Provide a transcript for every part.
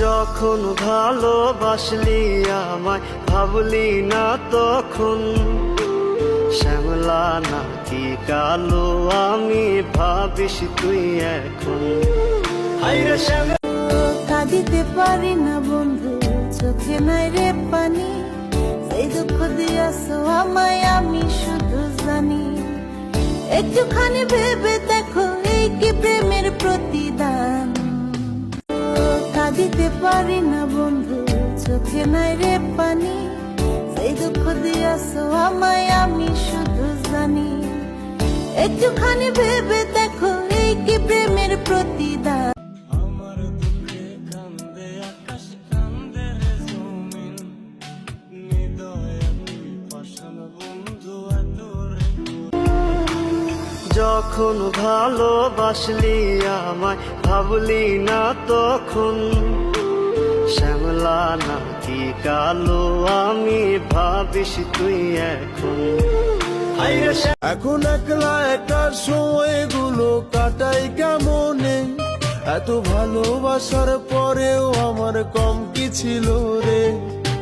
যখন ভালোবাসলি আমায় ভাবলি না তখন শ্যামলা নাকি কালো আমি ভাবিস তুই এখন। হাইরে শ্যামলা কাঁদিতে পারি না বন্ধু, চোখে নাই রে পানি, সেই দুঃখ দিয়াছো আমায় আমি শুধু জানি। একটুখানি ভেবে দেখো এই কি প্রেমের প্রতিদান। কাঁদিতে পারি না বন্ধু, চোখে নাই রে পানি, সেই দুঃখ দিয়াছো আমায় আমি শুধু জানি। একটুখানি ভেবে দেখো এই কি প্রেমের প্রতিদান। যখন ভালোবাসলি আমায় ভাবলি না তখন শ্যামলা নাকি কালো আমি ভাবিস তুই এখন। এখন একলা একার সময়গুলো কাটাই কেমনে, এত ভালোবাসার পরেও আমার কম কি ছিল রে।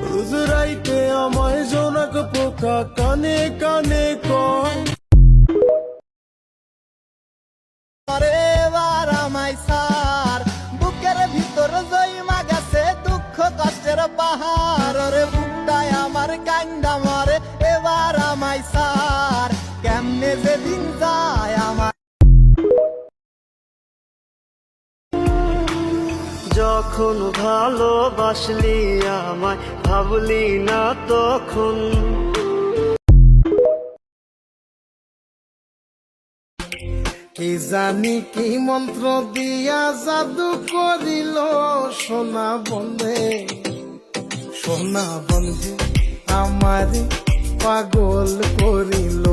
রোজ রাইতে আমায় জোনাক পোকা কানে কানে কয়, এবার আমায় সার বুকের ভিতর জইমা গেছে দুঃখ কষ্টের পাহাড় রে, বুকটায় আমার কান্দা মরে এবার আমায় সার কেমনে যে দিন যায় আমার। যখন ভালোবাসলি আমায় ভাবলি না তখন কি জানি কি মন্ত্র দিয়া জাদু করিল সোনা বন্ধে, সোনা বন্ধে আমার পাগল করিল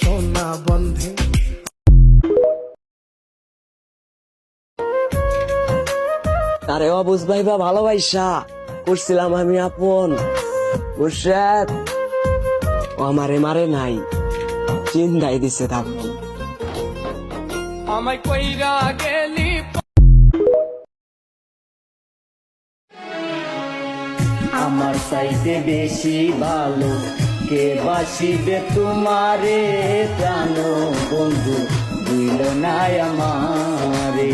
সোনা বন্ধে। তারে অবুঝ ভাইবা ভালোবাসা করছিলাম আমি আপন, বুঝছেন? ও আমারে মারে নাই, চিন্তাই দিছে থাকবো আমায় কইরা গেলি। আমার চাইতে বেশি ভালো কে বাসিবে তোমারে, প্রাণ বন্ধু দিল নাই আমারে,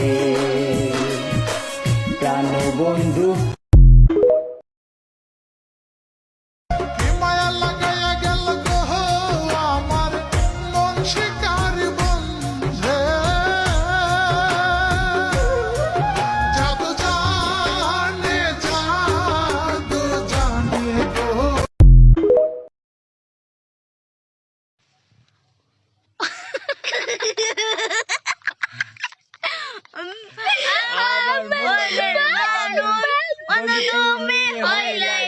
প্রাণ বন্ধু। তুমি হইলে